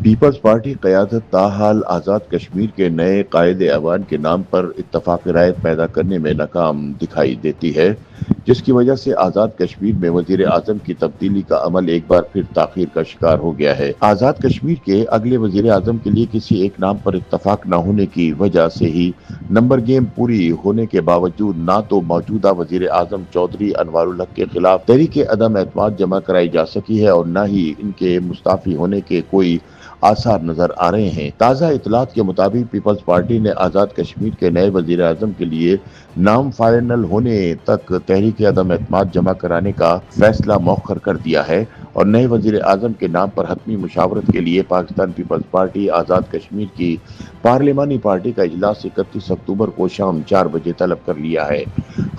Peoples party قیادت تاحال آزاد کشمیر کے نئے قائد اعوان کے نام پر اتفاق رائے پیدا کرنے میں ناکام دکھائی دیتی ہے، جس کی وجہ سے آزاد کشمیر میں وزیر اعظم کی تبدیلی کا عمل ایک بار پھر تاخیر کا شکار ہو گیا ہے۔ آزاد کشمیر کے اگلے وزیر اعظم کے لیے کسی ایک نام پر اتفاق نہ ہونے کی وجہ سے ہی نمبر گیم پوری ہونے کے باوجود نہ تو موجودہ وزیر اعظم چودھری انوار الحق کے خلاف تحریک عدم اعتماد جمع کرائی جا سکی ہے اور نہ ہی ان کے مستعفی ہونے کے کوئی آثار نظر آ رہے ہیں۔ تازہ اطلاعات کے مطابق پیپلز پارٹی نے آزاد کشمیر کے نئے وزیر اعظم کے لیے نام فائنل ہونے تک تحریک عدم اعتماد جمع کرانے کا فیصلہ مؤخر کر دیا ہے اور نئے وزیر اعظم کے نام پر حتمی مشاورت کے لیے پاکستان پیپلز پارٹی آزاد کشمیر کی پارلیمانی پارٹی کا اجلاس 31 اکتوبر کو شام 4 بجے طلب کر لیا ہے۔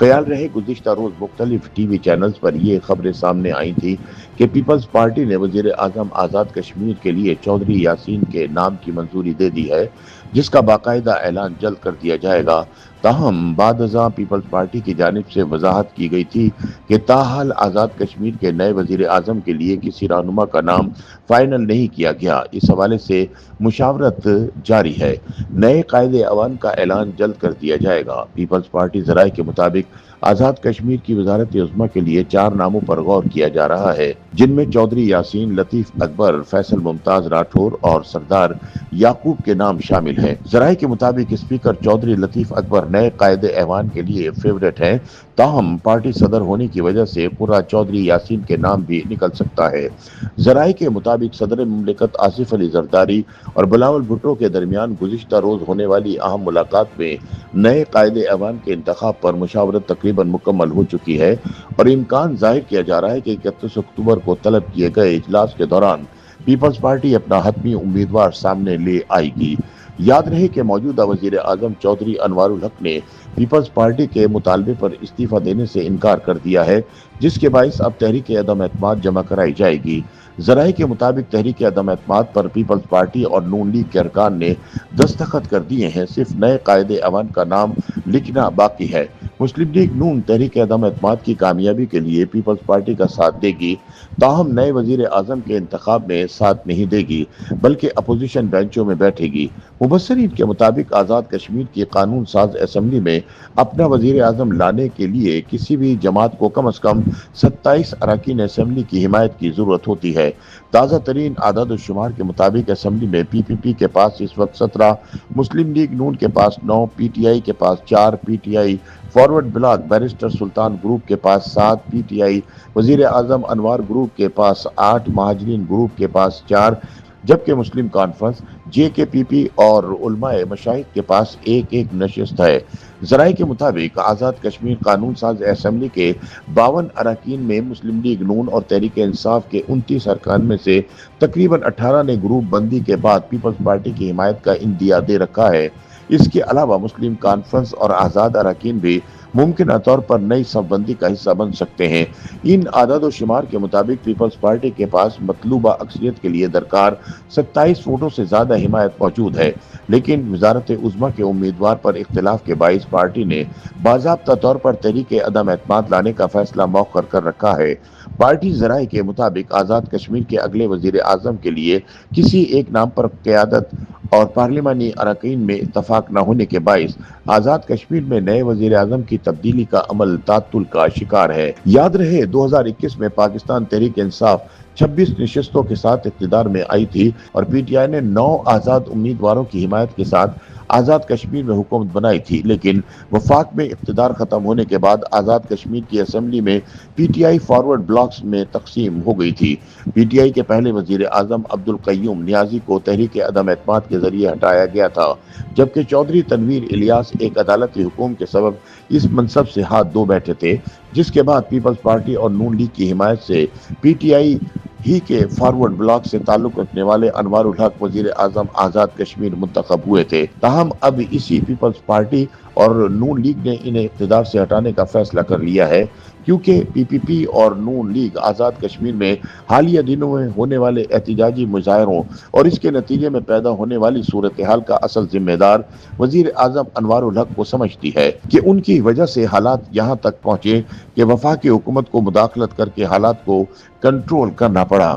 خیال رہے گزشتہ روز مختلف ٹی وی چینلز پر یہ خبریں سامنے آئی تھی کہ پیپلز پارٹی نے وزیر اعظم آزاد کشمیر کے لیے چودھری یاسین کے نام کی منظوری دے دی ہے، جس کا باقاعدہ اعلان جلد کر دیا جائے گا۔ تاہم بعد ازاں پیپلز پارٹی کی جانب سے وضاحت کی گئی تھی کہ تاحال آزاد کشمیر کے نئے وزیر اعظم کے لیے کسی رہنما کا نام فائنل نہیں کیا گیا۔ اس حوالے سے مشاورت جاری ہے۔ نئے قائد اعوان کا اعلان جلد کر دیا جائے گا۔ پیپلز پارٹی ذرائع کے مطابق آزاد کشمیر کی وزارت عظمیٰ کے لیے 4 ناموں پر غور کیا جا رہا ہے، جن میں چودھری یاسین، لطیف اکبر، فیصل ممتاز راٹھور اور سردار یعقوب کے نام شامل ہیں۔ ذرائع کے مطابق اسپیکر چودھری لطیف اکبر نئے قائد اعوان کے لیے فیورٹ ہیں، تاہم پارٹی صدر ہونے کی وجہ سے قرہ چودھری یاسین کے نام بھی نکل سکتا ہے۔ ذرائع کے مطابق صدر مملکت آصف علی زرداری اور بلاول بھٹو کے درمیان گزشتہ روز ہونے والی اہم ملاقات میں نئے قائد اعوان کے انتخاب پر مشاورت تقریباً مکمل ہو چکی ہے اور امکان ظاہر کیا جا رہا ہے کہ 31 اکتوبر کو طلب کیے گئے اجلاس کے دوران پیپلز پارٹی اپنا حتمی امیدوار سامنے لے آئے گی۔ یاد رہے کہ موجودہ وزیر اعظم چودھری انوار الحق نے پیپلز پارٹی کے مطالبے پر استعفیٰ دینے سے انکار کر دیا ہے، جس کے باعث اب تحریک عدم اعتماد جمع کرائی جائے گی۔ ذرائع کے مطابق تحریک عدم اعتماد پر پیپلز پارٹی اور نون لیگ کے ارکان نے دستخط کر دیے ہیں، صرف نئے قائد اعوان کا نام لکھنا باقی ہے۔ مسلم لیگ نون تحریک عدم اعتماد کی کامیابی کے لیے پیپلز پارٹی کا ساتھ دے گی، تاہم نئے وزیر اعظم کے انتخاب میں ساتھ نہیں دے گی بلکہ اپوزیشن بینچوں میں بیٹھے گی۔ مبصرین کے مطابق آزاد کشمیر کی قانون ساز اسمبلی میں اپنا وزیر اعظم لانے کے لیے کسی بھی جماعت کو کم از کم 27 اراکین اسمبلی کی حمایت کی ضرورت ہوتی ہے۔ تازہ ترین اعداد و شمار کے مطابق اسمبلی میں پی پی پی کے پاس اس وقت 17، مسلم لیگ نون کے پاس 9، پی ٹی آئی کے پاس 4، P T I forward block barrister Sultan group کے پاس 7، پی ٹی آئی وزیر اعظم انوار گروپ کے پاس 8، مہاجرین گروپ کے پاس 4، جبکہ مسلم کانفرنس، جے کے پی پی اور علماء مشائخ کے پاس ایک نشست ہے۔ ذرائع کے مطابق آزاد کشمیر قانون ساز اسمبلی کے 52 اراکین میں مسلم لیگ نون اور تحریک انصاف کے 29 ارکان میں سے تقریباً 18 نے گروپ بندی کے بعد پیپلز پارٹی کی حمایت کا عندیہ دے رکھا ہے۔ اس کے علاوہ مسلم کانفرنس اور آزاد اراکین بھی ممکنہ طور پر نئی صف بندی کا حصہ بن سکتے ہیں۔ ان اعداد و شمار کے مطابق پیپلز پارٹی کے پاس مطلوبہ اکثریت کے لیے درکار 27 ووٹوں سے زیادہ حمایت موجود ہے، لیکن وزارت عظمیٰ کے امیدوار پر اختلاف کے باعث پارٹی نے باضابطہ طور پر تحریک عدم اعتماد لانے کا فیصلہ مؤخر کر رکھا ہے۔ پارٹی ذرائع کے مطابق آزاد کشمیر کے اگلے وزیر اعظم کے لیے کسی ایک نام پر قیادت اور پارلیمانی اراکین میں اتفاق نہ ہونے کے باعث آزاد کشمیر میں نئے وزیر اعظم کی تبدیلی کا عمل تعطل کا شکار ہے۔ یاد رہے 2021 میں پاکستان تحریک انصاف 26 نشستوں کے ساتھ اقتدار میں آئی تھی اور پی ٹی آئی نے 9 آزاد امیدواروں کی حمایت کے ساتھ آزاد کشمیر میں حکومت بنائی تھی، لیکن وفاق میں اقتدار ختم ہونے کے بعد آزاد کشمیر کی اسمبلی میں P T I forward blocks میں تقسیم ہو گئی تھی۔ پی ٹی آئی کے پہلے وزیر اعظم عبدالقیوم نیازی کو تحریک عدم اعتماد کے ذریعے ہٹایا گیا تھا، جبکہ چودھری تنویر الیاس ایک عدالتی حکم کے سبب اس منصب سے ہاتھ دھو بیٹھے تھے، جس کے بعد پیپلز پارٹی اور نون لیگ کی حمایت سے پی ٹی آئی ہی کے فارورڈ بلاک سے تعلق رکھنے والے انوار الحق وزیر اعظم آزاد کشمیر منتخب ہوئے تھے۔ تاہم اب اسی پیپلز پارٹی اور نون لیگ نے انہیں اقتدار سے ہٹانے کا فیصلہ کر لیا ہے، کیونکہ پی پی پی اور نون لیگ آزاد کشمیر میں حالیہ دنوں میں ہونے والے احتجاجی مظاہروں اور اس کے نتیجے میں پیدا ہونے والی صورتحال کا اصل ذمہ دار وزیر اعظم انوار الحق کو سمجھتی ہے کہ ان کی وجہ سے حالات یہاں تک پہنچے کہ وفاقی حکومت کو مداخلت کر کے حالات کو کنٹرول کرنا پڑا۔